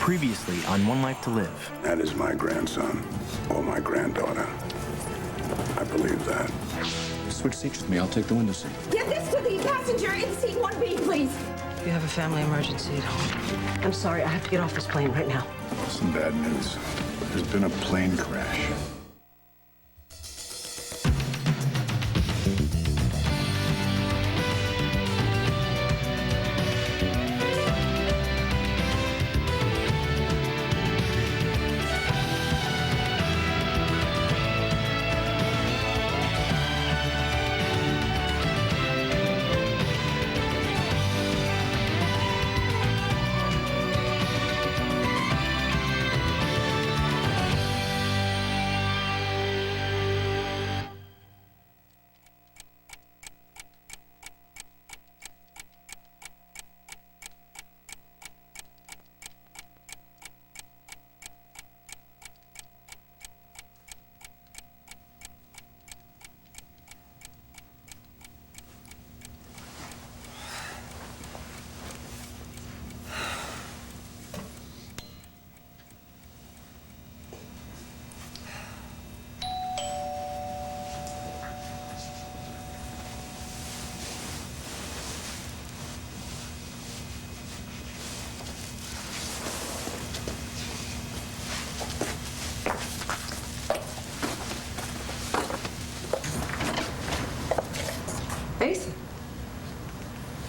Previously on One Life to Live. That is my grandson, or my granddaughter. I believe that. Switch seats with me. I'll take the window seat. Get this to the passenger in seat 1B, please. You have a family emergency at home. I'm sorry, I have to get off this plane right now. Some bad news. There's been a plane crash.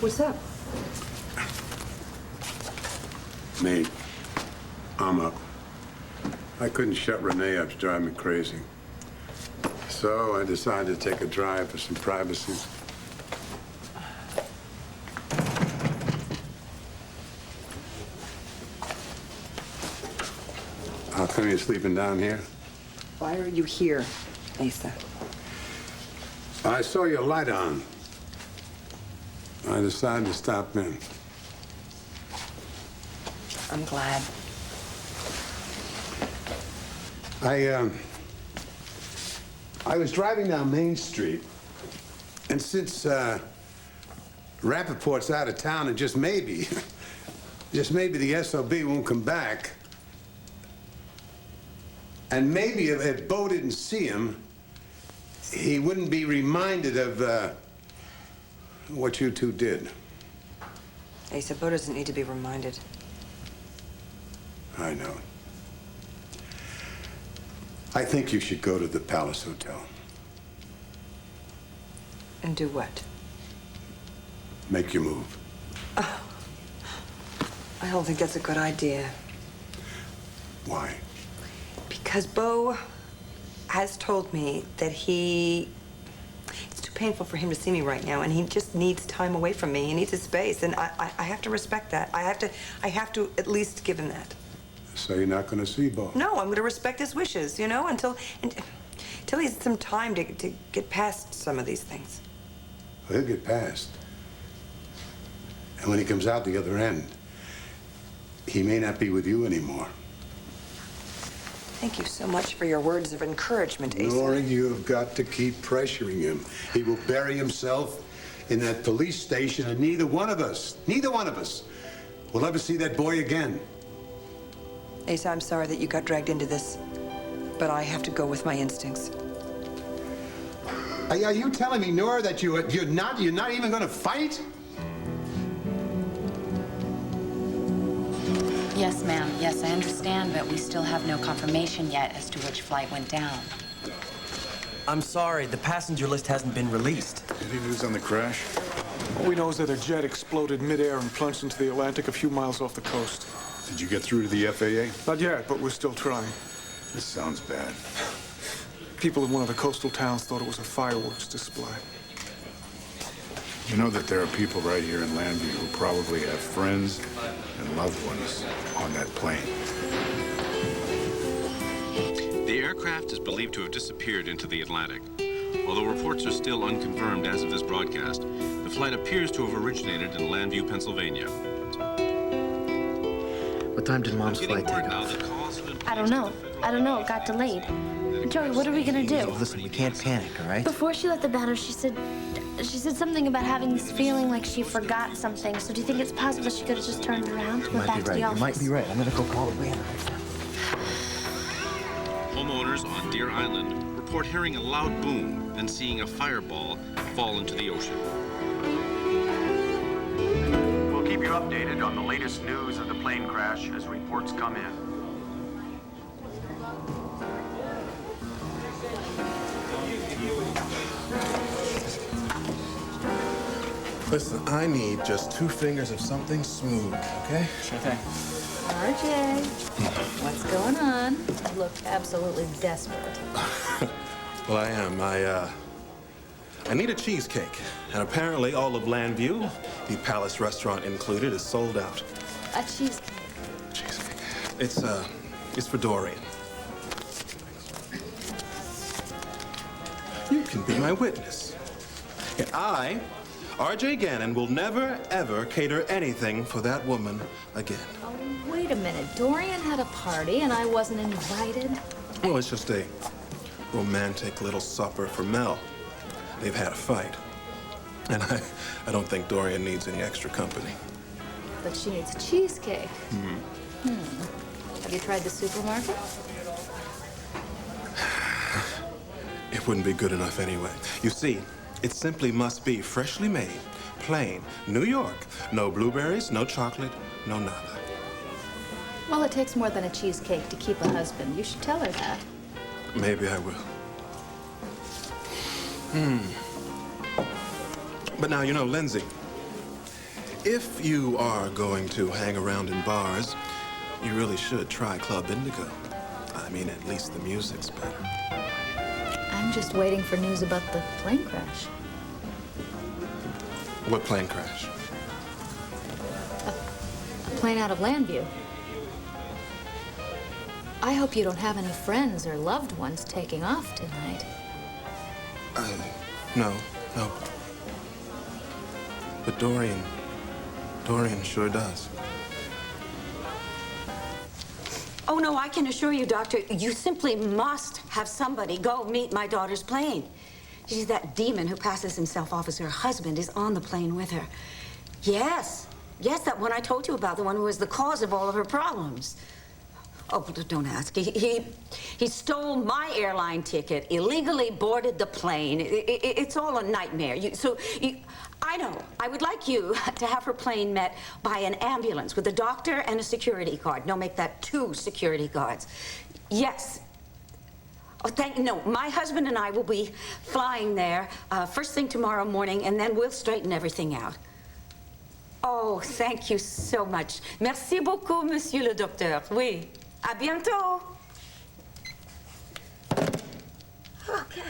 What's up? Me. I'm up. I couldn't shut Renee up. It's driving me crazy. So I decided to take a drive for some privacy. How come you're sleeping down here? Why are you here, Asa? I saw your light on. I decided to stop in. I'm glad. I was driving down Main Street, and since Rappaport's out of town, and just maybe the SOB won't come back, and maybe if Bo didn't see him, he wouldn't be reminded of what you two did. Asa, Bo doesn't need to be reminded. I know. I think you should go to the Palace Hotel. And do what? Make your move. Oh, I don't think that's a good idea. Why? Because Bo has told me that it's too painful for him to see me right now, and he just needs time away from me. He needs his space, and I have to respect that. I have to at least give him that. So you're not going to see Bo? No, I'm going to respect his wishes, you know, until he has some time to get past some of these things. Well, he'll get past. And when he comes out the other end, he may not be with you anymore. Thank you so much for your words of encouragement, Asa. Nora, you've got to keep pressuring him. He will bury himself in that police station, and neither one of us will ever see that boy again. Asa, I'm sorry that you got dragged into this, but I have to go with my instincts. Are you telling me, Nora, that you're not even going to fight? Yes, ma'am. Yes, I understand, but we still have no confirmation yet as to which flight went down. I'm sorry, the passenger list hasn't been released. Any news on the crash? All we know is that a jet exploded midair and plunged into the Atlantic a few miles off the coast. Did you get through to the FAA? Not yet, but we're still trying. This sounds bad. People in one of the coastal towns thought it was a fireworks display. You know that there are people right here in Landview who probably have friends and loved ones on that plane. The aircraft is believed to have disappeared into the Atlantic. Although reports are still unconfirmed as of this broadcast, the flight appears to have originated in Landview, Pennsylvania. What time did Mom's flight take off? I don't know. It got delayed. Joey, what are we gonna do? Listen, we can't panic, all right? Before she left the banner, she said She said something about having this feeling like she forgot something. So do you think it's possible she could have just turned around and went back to the office? You might be right. I'm gonna go call Atlanta right now. Homeowners on Deer Island report hearing a loud boom and seeing a fireball fall into the ocean. We'll keep you updated on the latest news of the plane crash as reports come in. Listen, I need just 2 fingers of something smooth, okay? Sure thing. RJ, what's going on? You look absolutely desperate. Well, I am. I need a cheesecake. And apparently all of Landview, the Palace restaurant included, is sold out. A cheesecake. Cheesecake. It's for Dorian. You can be my witness. And I, RJ Gannon, will never, ever cater anything for that woman again. Oh, wait a minute. Dorian had a party and I wasn't invited? Well, it's just a romantic little supper for Mel. They've had a fight. And I don't think Dorian needs any extra company. But she needs a cheesecake. Have you tried the supermarket? It wouldn't be good enough anyway. You see, it simply must be freshly made, plain, New York. No blueberries, no chocolate, no nada. Well, it takes more than a cheesecake to keep a husband. You should tell her that. Maybe I will. But now, you know, Lindsay, if you are going to hang around in bars, you really should try Club Indigo. I mean, at least the music's better. I'm just waiting for news about the plane crash. What plane crash? A plane out of Landview. I hope you don't have any friends or loved ones taking off tonight. No. But Dorian sure does. Oh, no, I can assure you, Doctor, you simply must have somebody go meet my daughter's plane. She's that demon who passes himself off as her husband is on the plane with her. Yes, that one I told you about, the one who was the cause of all of her problems. Oh, don't ask. He stole my airline ticket, illegally boarded the plane. It's all a nightmare. I know. I would like you to have her plane met by an ambulance with a doctor and a security guard. No, make that 2 security guards. Yes. Oh, no, my husband and I will be flying there first thing tomorrow morning, and then we'll straighten everything out. Oh, thank you so much. Merci beaucoup, monsieur le docteur. Oui. À bientôt. Okay.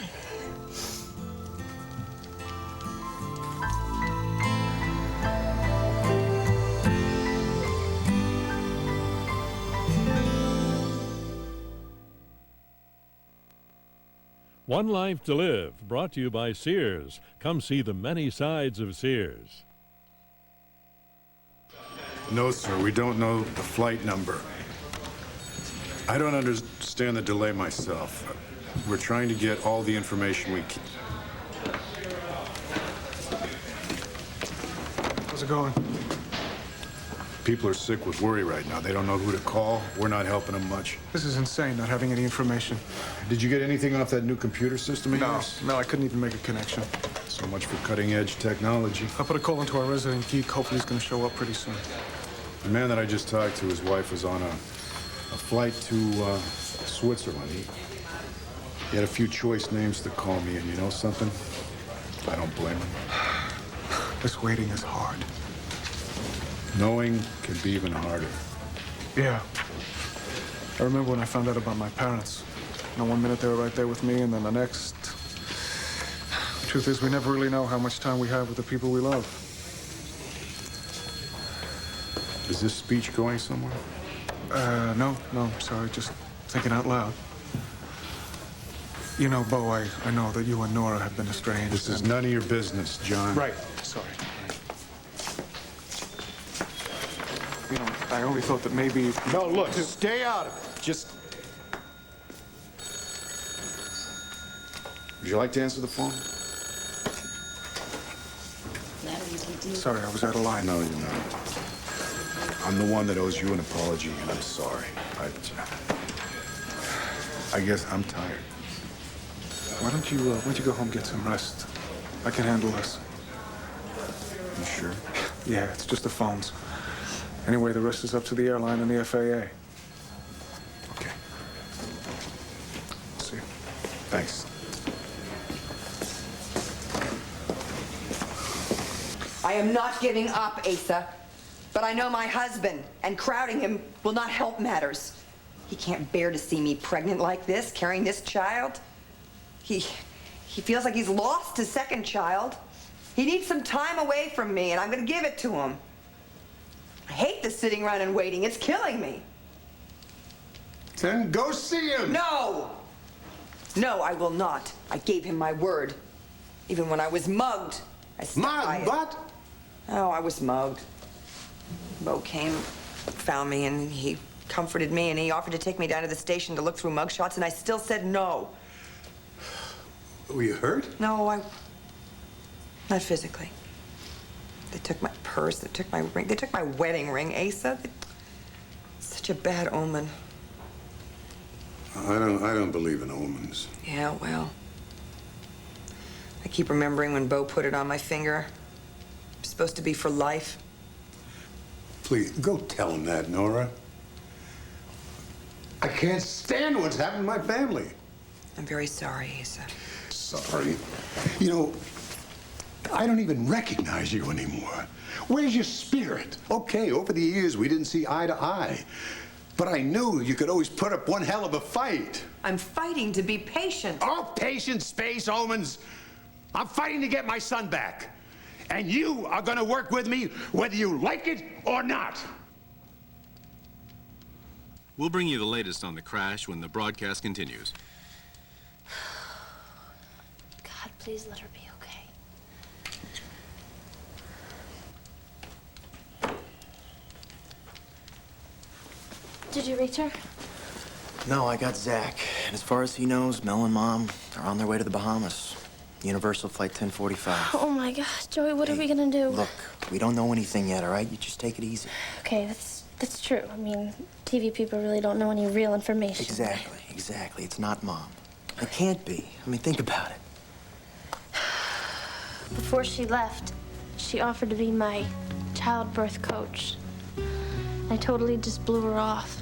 One Life to Live, brought to you by Sears. Come see the many sides of Sears. No, sir, we don't know the flight number. I don't understand the delay myself. We're trying to get all the information we can. How's it going? People are sick with worry right now. They don't know who to call. We're not helping them much. This is insane, not having any information. Did you get anything off that new computer system of No, yours? no, I couldn't even make a connection. So much for cutting-edge technology. I put a call into our resident geek. Hopefully he's going to show up pretty soon. The man that I just talked to, his wife was on a flight to Switzerland. He had a few choice names to call me, and you know something? I don't blame him. This waiting is hard. Knowing can be even harder. Yeah. I remember when I found out about my parents. You know, one minute they were right there with me, and then the next... The truth is, we never really know how much time we have with the people we love. Is this speech going somewhere? No, sorry, just thinking out loud. You know, Bo, I know that you and Nora have been estranged. This is none of your business, John. Right, sorry. You know, I only thought that maybe... No, look, stay out of it. Just... Would you like to answer the phone? Sorry, I was out of line. No, you're not. I'm the one that owes you an apology, and I'm sorry. I guess I'm tired. Why don't you go home, get some rest? I can handle this. You sure? Yeah, it's just the phones. Anyway, the rest is up to the airline and the FAA. Okay. See you. Thanks. I am not giving up, Asa. But I know my husband, and crowding him will not help matters. He can't bear to see me pregnant like this, carrying this child. He feels like he's lost his second child. He needs some time away from me, and I'm going to give it to him. I hate this sitting around and waiting. It's killing me. Then go see him. No! No, I will not. I gave him my word. Even when I was mugged, I stuck by it. What? Oh, I was mugged. Bo came, found me, and he comforted me, and he offered to take me down to the station to look through mugshots, and I still said no. Were you hurt? No, not physically. They took my purse, they took my ring, they took my wedding ring, Asa. Such a bad omen. I don't believe in omens. Yeah, well. I keep remembering when Bo put it on my finger. It's supposed to be for life. Please, go tell him that, Nora. I can't stand what's happened to my family. I'm very sorry, Asa. Sorry. You know, I don't even recognize you anymore. Where's your spirit? Okay, over the years, we didn't see eye to eye. But I knew you could always put up one hell of a fight. I'm fighting to be patient. Oh, patience, space, omens. I'm fighting to get my son back. And you are going to work with me whether you like it or not. We'll bring you the latest on the crash when the broadcast continues. God, please let her be okay. Did you reach her? No, I got Zach. And as far as he knows, Mel and Mom are on their way to the Bahamas. Universal Flight 1045. Oh my gosh, Joey, what are we gonna do? Look, we don't know anything yet, all right? You just take it easy. Okay, that's true. I mean, TV people really don't know any real information. Exactly. It's not Mom. It can't be. I mean, think about it. Before she left, she offered to be my childbirth coach. I totally just blew her off.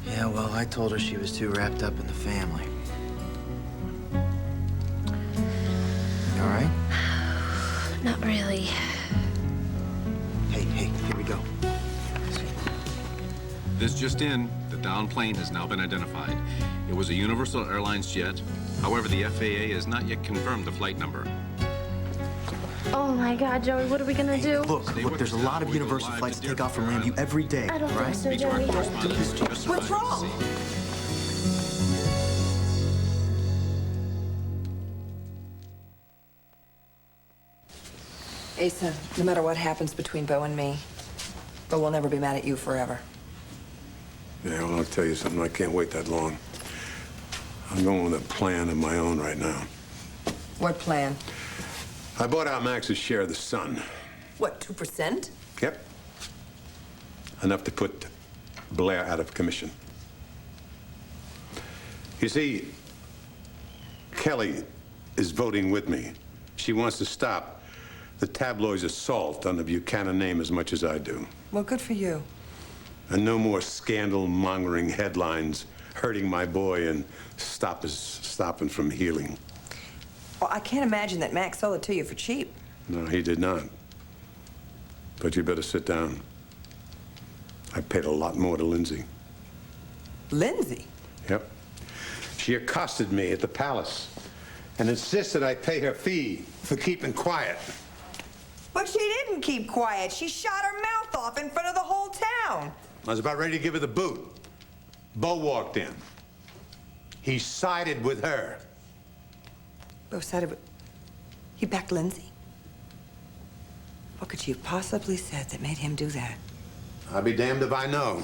Yeah, well, I told her she was too wrapped up in the family. You all right? Not really. Hey, here we go. This just in, the downed plane has now been identified. It was a Universal Airlines jet. However, the FAA has not yet confirmed the flight number. Oh my God, Joey, what are we gonna do? Look, there's a lot of Universal flights that take off from Lambview every day, I don't right? think so, Joey. What's wrong? Asa, no matter what happens between Bo and me, Bo will never be mad at you forever. Yeah, well, I'll tell you something. I can't wait that long. I'm going with a plan of my own right now. What plan? I bought out Max's share of the Sun. What, 2%? Yep. Enough to put Blair out of commission. You see, Kelly is voting with me. She wants to stop the tabloid's assault on the Buchanan name as much as I do. Well, good for you. And no more scandal-mongering headlines hurting my boy and stopping from healing. Well, I can't imagine that Max sold it to you for cheap. No, he did not. But you better sit down. I paid a lot more to Lindsay. Lindsay? Yep. She accosted me at the palace and insisted I pay her fee for keeping quiet. But she didn't keep quiet. She shot her mouth off in front of the whole town. I was about ready to give her the boot. Bo walked in. He sided with her. Bo sided with... He backed Lindsay? What could she have possibly said that made him do that? I'll be damned if I know.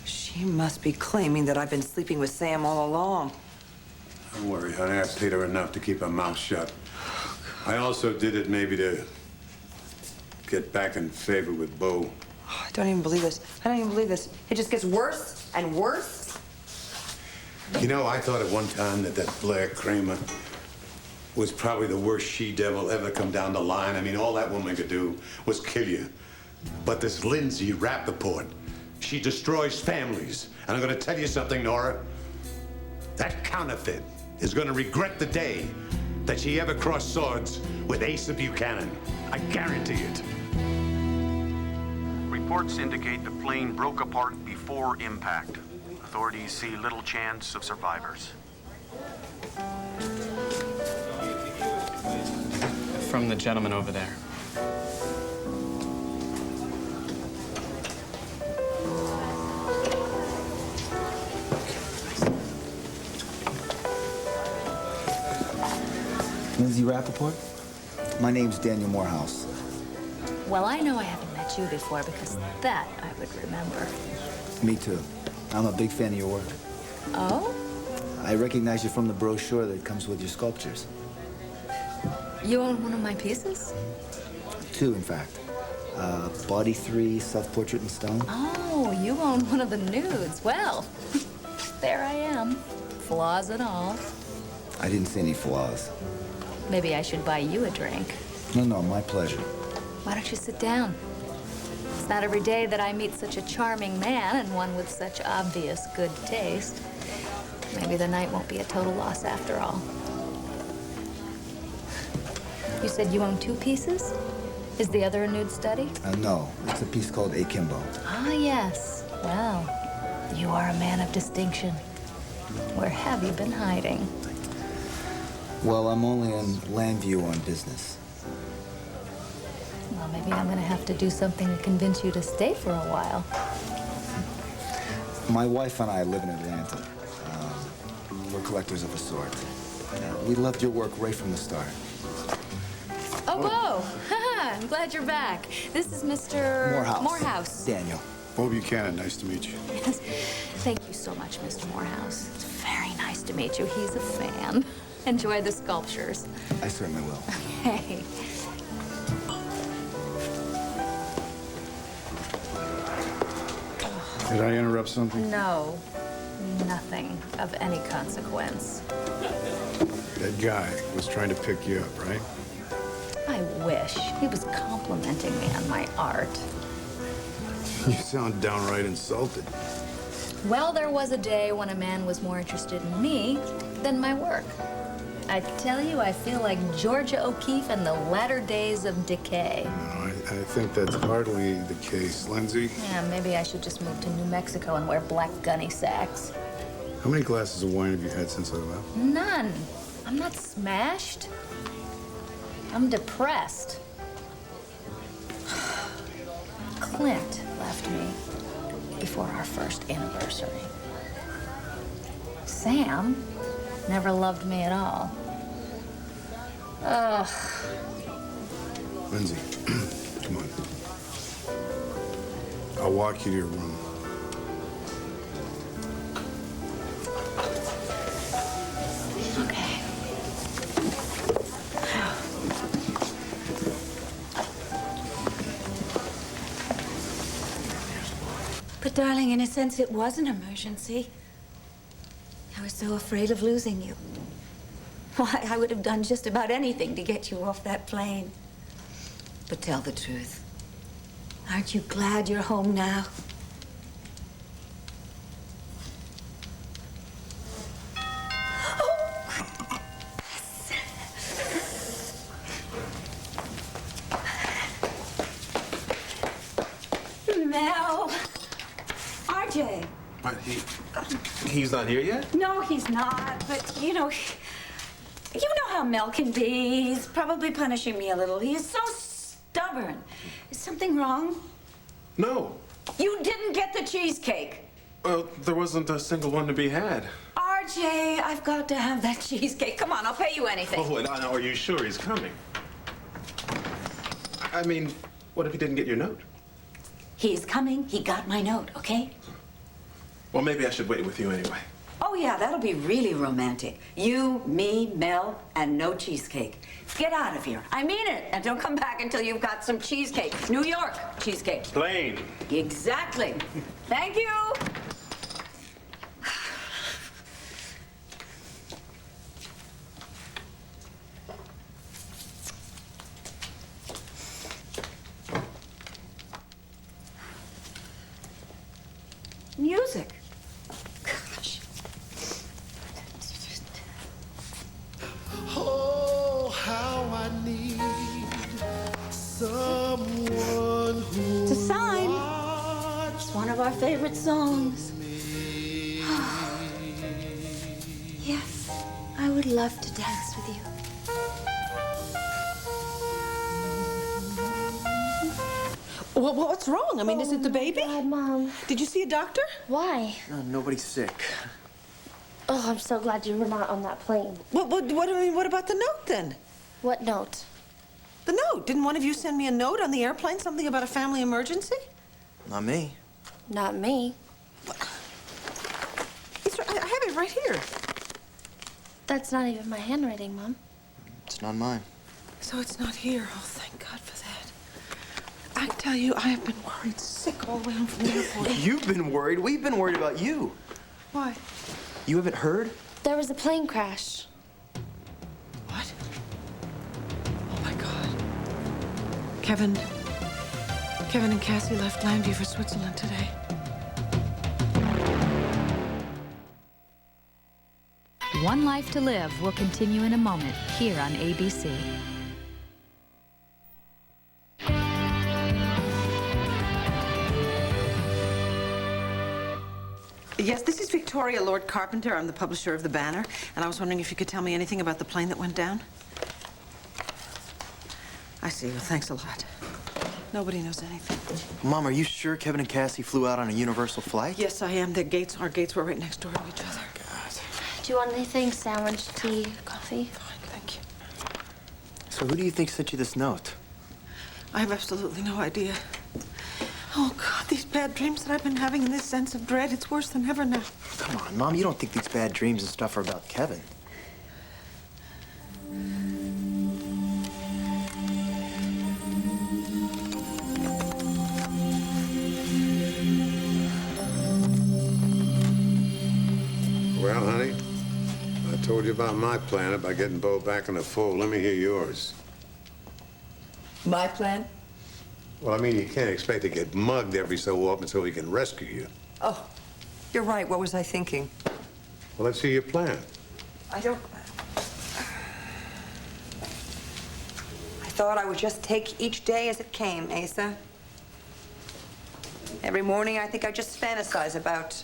She must be claiming that I've been sleeping with Sam all along. Don't worry, honey. I paid her enough to keep her mouth shut. I also did it maybe to get back in favor with Bo. I don't even believe this. I don't even believe this. It just gets worse and worse. You know, I thought at one time that Blair Kramer was probably the worst she-devil ever come down the line. I mean, all that woman could do was kill you. But this Lindsay Rappaport, she destroys families. And I'm gonna tell you something, Nora. That counterfeit is gonna regret the day that she ever crossed swords with Asa Buchanan. I guarantee it. Reports indicate the plane broke apart before impact. Authorities see little chance of survivors. From the gentleman over there. Lindsay Rappaport? My name's Daniel Morehouse. Well, I know I haven't met you before because that I would remember. Me too. I'm a big fan of your work. Oh? I recognize you from the brochure that comes with your sculptures. You own one of my pieces? Two, in fact. Body 3, self-portrait in stone. Oh, you own one of the nudes. Well, there I am. Flaws and all. I didn't see any flaws. Maybe I should buy you a drink. No, my pleasure. Why don't you sit down? It's not every day that I meet such a charming man and one with such obvious good taste. Maybe the night won't be a total loss after all. You said you own two pieces? Is the other a nude study? No, it's a piece called Akimbo. Ah, yes. Well, you are a man of distinction. Where have you been hiding? Well, I'm only in Landview on business. Well, maybe I'm gonna have to do something to convince you to stay for a while. My wife and I live in Atlanta. We're collectors of a sort. We loved your work right from the start. Oh, Bo! I'm glad you're back. This is Mr. Morehouse. Morehouse. Daniel. Bo Buchanan, nice to meet you. Yes. Thank you so much, Mr. Morehouse. It's very nice to meet you. He's a fan. Enjoy the sculptures. I certainly will. Okay. Did I interrupt something? No, nothing of any consequence. That guy was trying to pick you up, right? I wish. He was complimenting me on my art. You sound downright insulted. Well, there was a day when a man was more interested in me than my work. I tell you, I feel like Georgia O'Keeffe in the latter days of decay. No, I think that's hardly the case, Lindsay. Yeah, maybe I should just move to New Mexico and wear black gunny sacks. How many glasses of wine have you had since I left? None. I'm not smashed. I'm depressed. Clint left me before our first anniversary. Sam never loved me at all. Ugh. Lindsay, come on. I'll walk you to your room. Okay. But darling, in a sense, it was an emergency. I was so afraid of losing you. Why, I would have done just about anything to get you off that plane. But tell the truth. Aren't you glad you're home now? Mel. RJ. But he's not here yet? No, he's not. But, you know how Mel can be. He's probably punishing me a little. He is so stubborn. Is something wrong? No. You didn't get the cheesecake. Well, there wasn't a single one to be had. RJ, I've got to have that cheesecake. Come on, I'll pay you anything. Oh, and are you sure he's coming? I mean, what if he didn't get your note? He's coming. He got my note, okay? Well, maybe I should wait with you anyway. Oh, yeah, that'll be really romantic. You, me, Mel, and no cheesecake. Get out of here. I mean it. And don't come back until you've got some cheesecake. New York cheesecake. Plain. Exactly. Thank you. Music. Gosh. Oh, how I need someone who It's a sign. It's one of our favorite songs. Yes, I would love to dance with you. Well, what's wrong? I mean, is it the baby? God, Mom. Did you see a doctor? Why? No, nobody's sick. Oh, I'm so glad you were not on that plane. What about the note then? What note? The note. Didn't one of you send me a note on the airplane? Something about a family emergency? Not me. Not me. I have it right here. That's not even my handwriting, Mom. It's not mine. So it's not here. Oh, thank God for that. I tell you, I have been worried sick all the way home from the airport. You've been worried. We've been worried about you. Why? You haven't heard? There was a plane crash. What? Oh, my God. Kevin and Cassie left Landview for Switzerland today. One Life to Live will continue in a moment here on ABC. Yes, this is Victoria Lord Carpenter. I'm the publisher of The Banner, and I was wondering if you could tell me anything about the plane that went down. I see. Well, thanks a lot. Nobody knows anything. Mom, are you sure Kevin and Cassie flew out on a Universal flight? Yes, I am. Our gates were right next door to each other. Do you want anything? Sandwich, tea, coffee? Fine, thank you. So who do you think sent you this note? I have absolutely no idea. Oh, God, these bad dreams that I've been having and this sense of dread, it's worse than ever now. Come on, Mom, you don't think these bad dreams and stuff are about Kevin? Well, honey, I told you about my plan about getting Bo back in the fold. Let me hear yours. My plan? Well, I mean, you can't expect to get mugged every so often so he can rescue you. Oh, you're right. What was I thinking? Well, let's hear your plan. I thought I would just take each day as it came, Asa. Every morning, I think I just fantasize about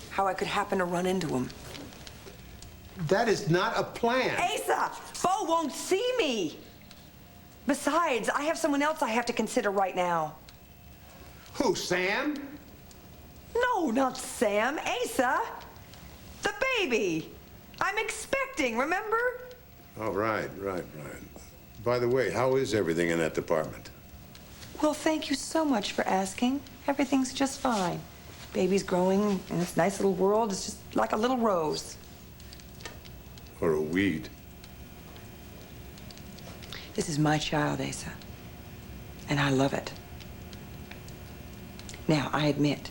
how I could happen to run into him. That is not a plan. Asa! Bo won't see me! Besides, I have someone else I have to consider right now. Who, Sam? No, not Sam. Asa! The baby! I'm expecting, remember? Oh, right. By the way, how is everything in that department? Well, thank you so much for asking. Everything's just fine. Baby's growing in this nice little world. It's just like a little rose. Or a weed? This is my child, Asa. And I love it. Now, I admit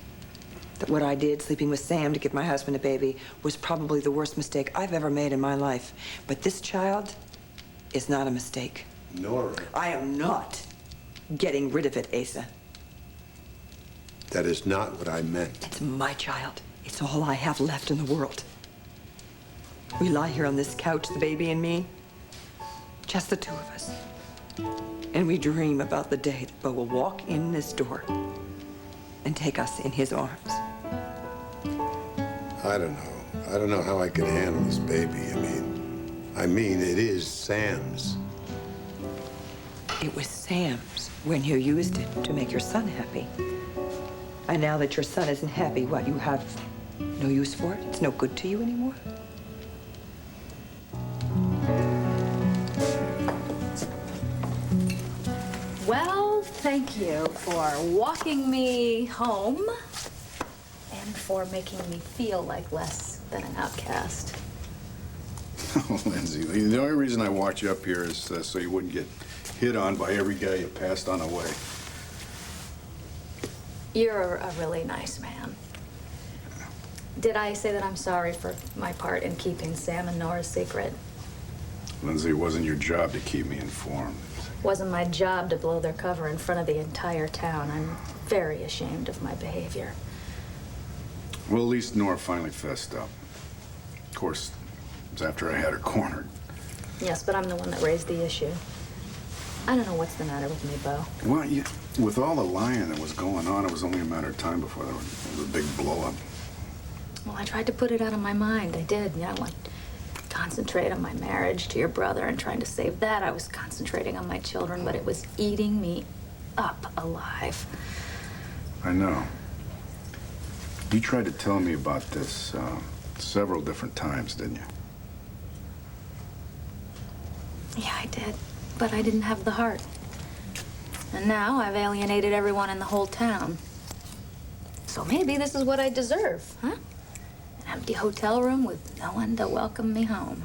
that what I did, sleeping with Sam to give my husband a baby, was probably the worst mistake I've ever made in my life. But this child is not a mistake. Nora. I am not getting rid of it, Asa. That is not what I meant. It's my child. It's all I have left in the world. We lie here on this couch, the baby and me, just the two of us. And we dream about the day that Bo will walk in this door and take us in his arms. I don't know how I can handle this baby. I mean, it is Sam's. It was Sam's when you used it to make your son happy. And now that your son isn't happy, what, you have no use for it? It's no good to you anymore? Well, thank you for walking me home and for making me feel like less been an outcast. Oh, Lindsay, the only reason I walked you up here is so you wouldn't get hit on by every guy you passed on the way. You're a really nice man. Did I say that I'm sorry for my part in keeping Sam and Nora's secret? Lindsay, it wasn't your job to keep me informed. Wasn't my job to blow their cover in front of the entire town. I'm very ashamed of my behavior. Well, at least Nora finally fessed up. Of course, it was after I had her cornered. Yes, but I'm the one that raised the issue. I don't know what's the matter with me, Bo. Well, with all the lying that was going on, it was only a matter of time before there was a big blow-up. Well, I tried to put it out of my mind. I did. You know, I want to concentrate on my marriage to your brother and trying to save that. I was concentrating on my children, but it was eating me up alive. I know. You tried to tell me about this several different times, didn't you? Yeah, I did. But I didn't have the heart. And now I've alienated everyone in the whole town. So maybe this is what I deserve, huh? An empty hotel room with no one to welcome me home.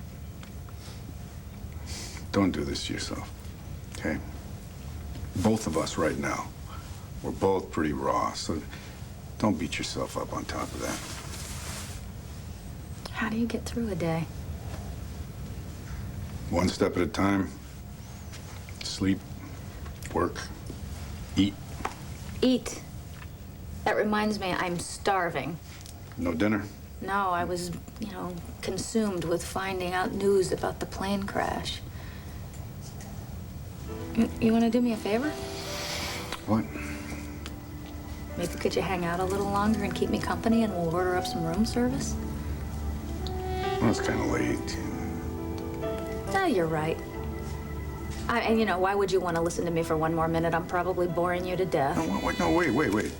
Don't do this to yourself, okay? Both of us right now, we're both pretty raw, so don't beat yourself up on top of that. How do you get through a day? One step at a time. Sleep, work, eat. Eat. That reminds me, I'm starving. No dinner? No, I was, consumed with finding out news about the plane crash. You want to do me a favor? What? Maybe could you hang out a little longer and keep me company and we'll order up some room service? Well, it's kind of late. No, you're right. Why would you want to listen to me for one more minute? I'm probably boring you to death. No, wait.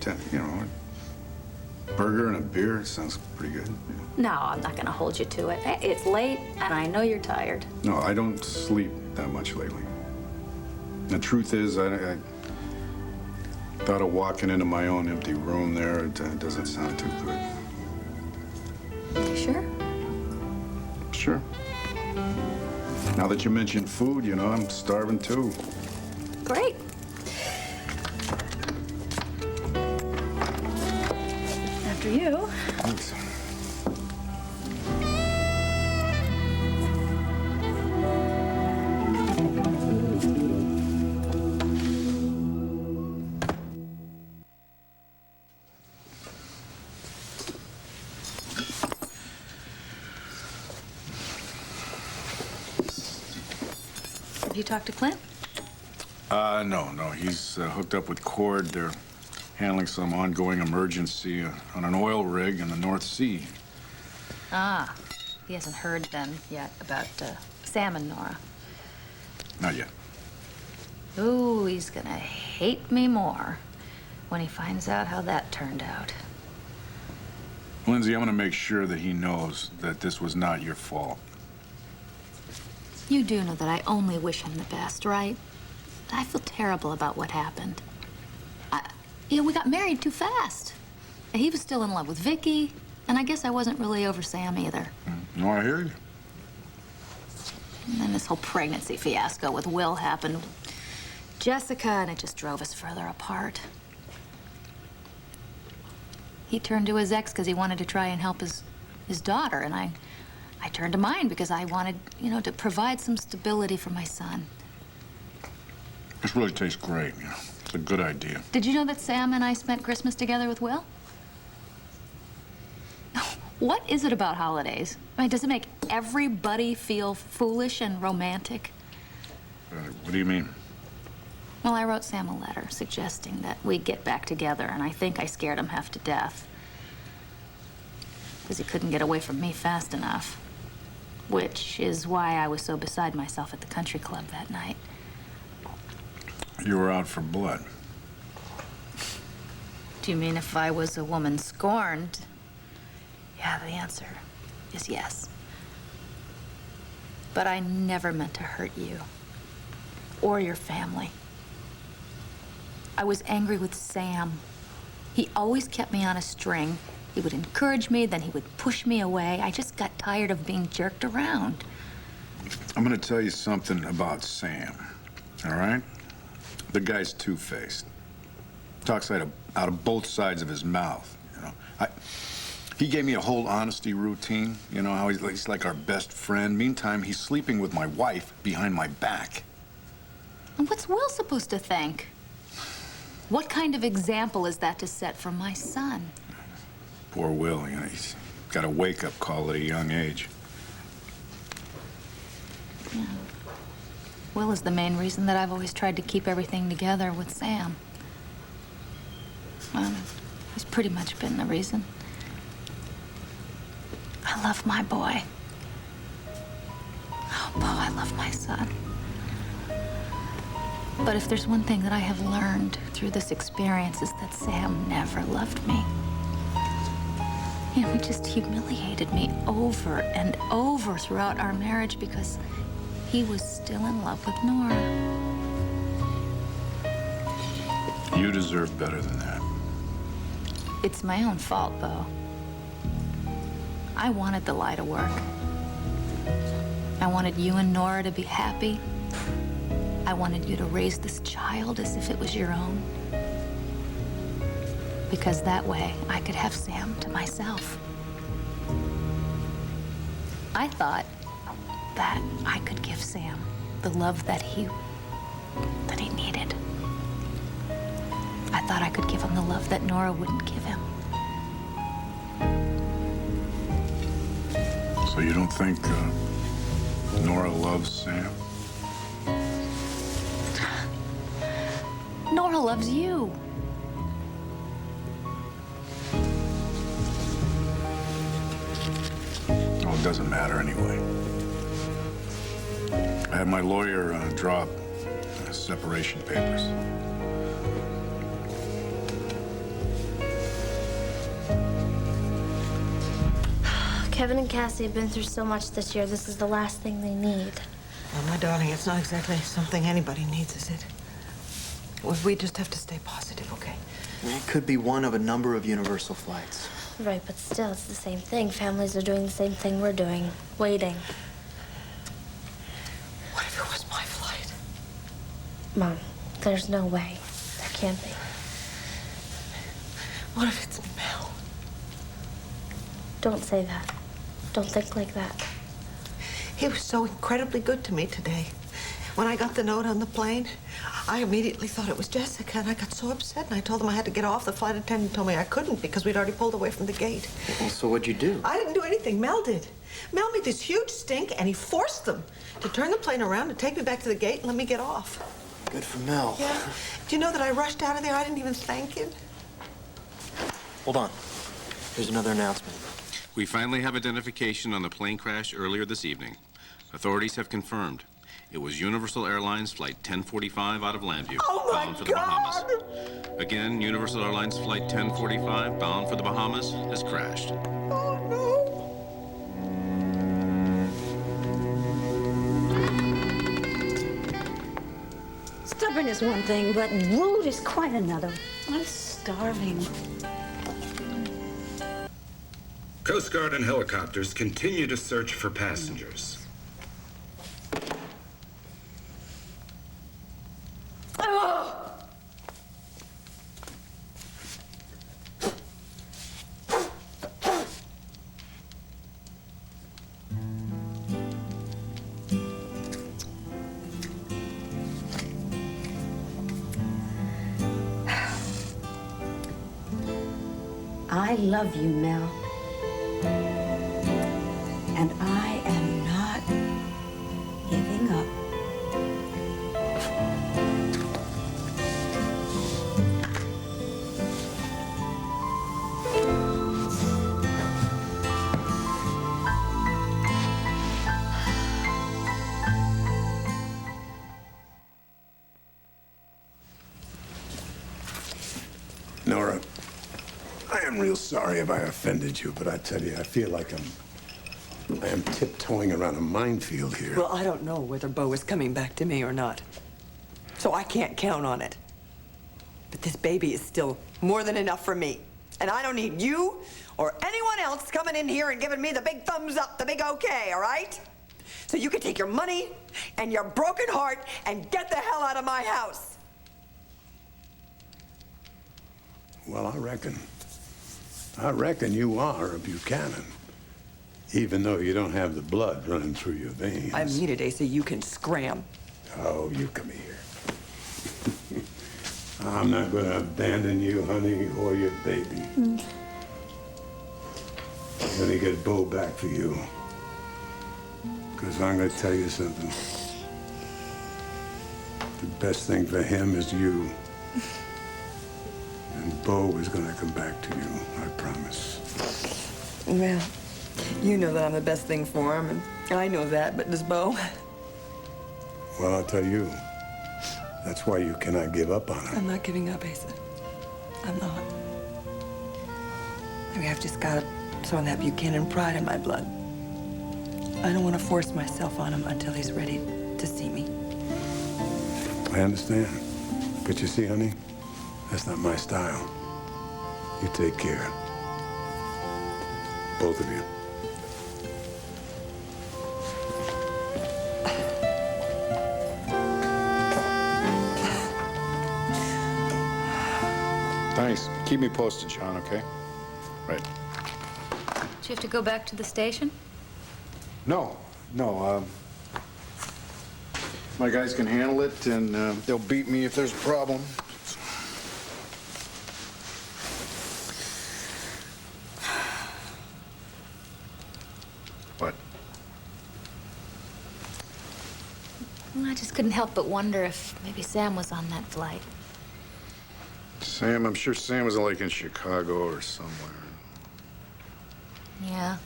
Burger and a beer sounds pretty good. No, I'm not going to hold you to it. It's late, and I know you're tired. No, I don't sleep that much lately. The truth is, I thought of walking into my own empty room there. It doesn't sound too good. You sure? Sure. Now that you mentioned food, I'm starving too. Great. After you. Thanks. Have you talked to Clint? No. He's hooked up with Cord. They're handling some ongoing emergency on an oil rig in the North Sea. Ah, he hasn't heard then yet about Sam and Nora. Not yet. Ooh, he's gonna hate me more when he finds out how that turned out. Lindsay, I'm gonna make sure that he knows that this was not your fault. You do know that I only wish him the best, right? I feel terrible about what happened. We got married too fast. He was still in love with Vicky, and I guess I wasn't really over Sam either. No, I hear you. And then this whole pregnancy fiasco with Will happened. Jessica, and it just drove us further apart. He turned to his ex because he wanted to try and help his daughter, and I turned to mine because I wanted, to provide some stability for my son. This really tastes great. It's a good idea. Did you know that Sam and I spent Christmas together with Will? What is it about holidays? Does it make everybody feel foolish and romantic? What do you mean? Well, I wrote Sam a letter suggesting that we get back together, and I think I scared him half to death. Because he couldn't get away from me fast enough. Which is why I was so beside myself at the country club that night. You were out for blood. Do you mean if I was a woman scorned? Yeah, the answer is yes. But I never meant to hurt you or your family. I was angry with Sam. He always kept me on a string, He would encourage me, then he would push me away. I just got tired of being jerked around. I'm gonna tell you something about Sam, all right? The guy's two-faced. Talks out of both sides of his mouth, you know. He gave me a whole honesty routine, you know, how he's like our best friend. Meantime, he's sleeping with my wife behind my back. And what's Will supposed to think? What kind of example is that to set for my son? Poor Will, you know, he's got a wake-up call at a young age. Yeah. Will is the main reason that I've always tried to keep everything together with Sam. Well, he's pretty much been the reason. I love my boy. Oh, Bo, I love my son. But if there's one thing that I have learned through this experience is that Sam never loved me. You know, he just humiliated me over and over throughout our marriage because he was still in love with Nora. You deserve better than that. It's my own fault, Bo. I wanted the lie to work. I wanted you and Nora to be happy. I wanted you to raise this child as if it was your own. Because that way, I could have Sam to myself. I thought that I could give Sam the love that he needed. I thought I could give him the love that Nora wouldn't give him. So you don't think Nora loves Sam? Nora loves you. Well, it doesn't matter anyway. I had my lawyer draw up separation papers. Kevin and Cassie have been through so much this year. This is the last thing they need. Well, my darling, it's not exactly something anybody needs, is it? Well, we just have to stay positive, okay? It could be one of a number of universal flights. Right, but still, it's the same thing. Families are doing the same thing we're doing, waiting. What if it was my flight? Mom, there's no way. There can't be. What if it's Mel? Don't say that. Don't think like that. He was so incredibly good to me today. When I got the note on the plane, I immediately thought it was Jessica, and I got so upset, and I told him I had to get off. The flight attendant told me I couldn't because we'd already pulled away from the gate. Well, so what'd you do? I didn't do anything. Mel did. Mel made this huge stink, and he forced them to turn the plane around and take me back to the gate and let me get off. Good for Mel. Yeah. Do you know that I rushed out of there? I didn't even thank him. Hold on. Here's another announcement. We finally have identification on the plane crash earlier this evening. Authorities have confirmed it was Universal Airlines Flight 1045 out of Llanview, bound for the Bahamas. Again, Universal Airlines Flight 1045, bound for the Bahamas, has crashed. Oh, no. Stubborn is one thing, but rude is quite another. I'm starving. Coast Guard and helicopters continue to search for passengers. I love you, Mel. And I am not giving up. Nora, I am real sorry if I offended you, but I tell you, I feel like I am tiptoeing around a minefield here. Well, I don't know whether Bo is coming back to me or not. So I can't count on it. But this baby is still more than enough for me. And I don't need you or anyone else coming in here and giving me the big thumbs up, the big okay, all right? So you can take your money and your broken heart and get the hell out of my house. Well, I reckon you are a Buchanan, even though you don't have the blood running through your veins. I mean it, Asa. You can scram. Oh, you come here. I'm not going to abandon you, honey, or your baby. I'm going to get Bo back for you. Because I'm going to tell you something. The best thing for him is you. And Bo is going to come back to you, I promise. Well, you know that I'm the best thing for him, and I know that, but does Bo? Well, I'll tell you. That's why you cannot give up on him. I'm not giving up, Asa. I'm not. I mean, I've just got some of that Buchanan pride in my blood. I don't want to force myself on him until he's ready to see me. I understand. But you see, honey, that's not my style. You take care. Both of you. Thanks. Keep me posted, Sean, okay? Right. Do you have to go back to the station? No. My guys can handle it, and they'll beat me if there's a problem. What? Well, I just couldn't help but wonder if maybe Sam was on that flight. Sam, I'm sure Sam was like in Chicago or somewhere. Yeah,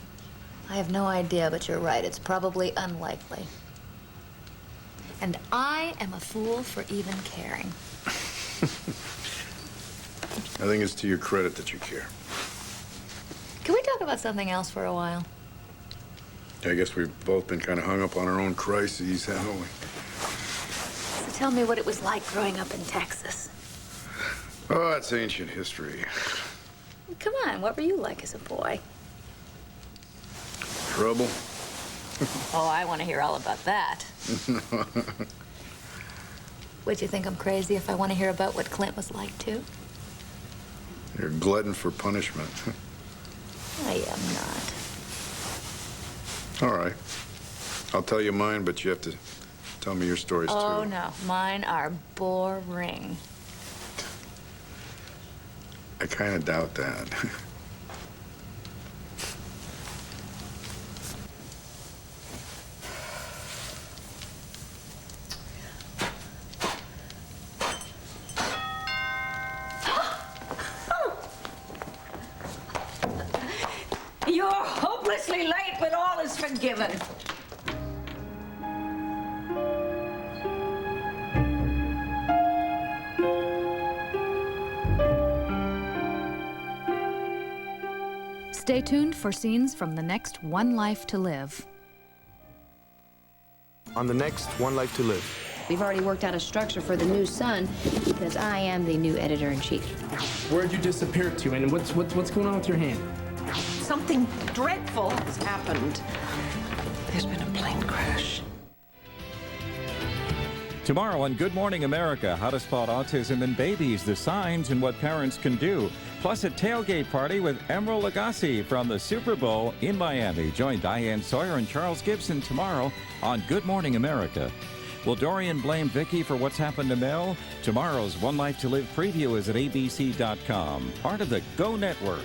I have no idea, but you're right. It's probably unlikely. And I am a fool for even caring. I think it's to your credit that you care. Can we talk about something else for a while? I guess we've both been kind of hung up on our own crises, haven't we? So tell me what it was like growing up in Texas. Oh, that's ancient history. Come on, what were you like as a boy? Trouble? Oh, I want to hear all about that. Would you think I'm crazy if I want to hear about what Clint was like, too? You're a glutton for punishment. I am not. All right. I'll tell you mine, but you have to tell me your stories, too. Oh, no. Mine are boring. I kind of doubt that. You're hopelessly late, but all is forgiven. Stay tuned for scenes from the next One Life to Live. On the next One Life to Live. We've already worked out a structure for the new Sun because I am the new editor-in-chief. Where'd you disappear to, and what's going on with your hand? Something dreadful has happened. There's been a plane crash. Tomorrow on Good Morning America, how to spot autism in babies, the signs and what parents can do. Plus a tailgate party with Emeril Lagasse from the Super Bowl in Miami. Join Diane Sawyer and Charles Gibson tomorrow on Good Morning America. Will Dorian blame Vicky for what's happened to Mel? Tomorrow's One Life to Live preview is at abc.com, part of the Go Network.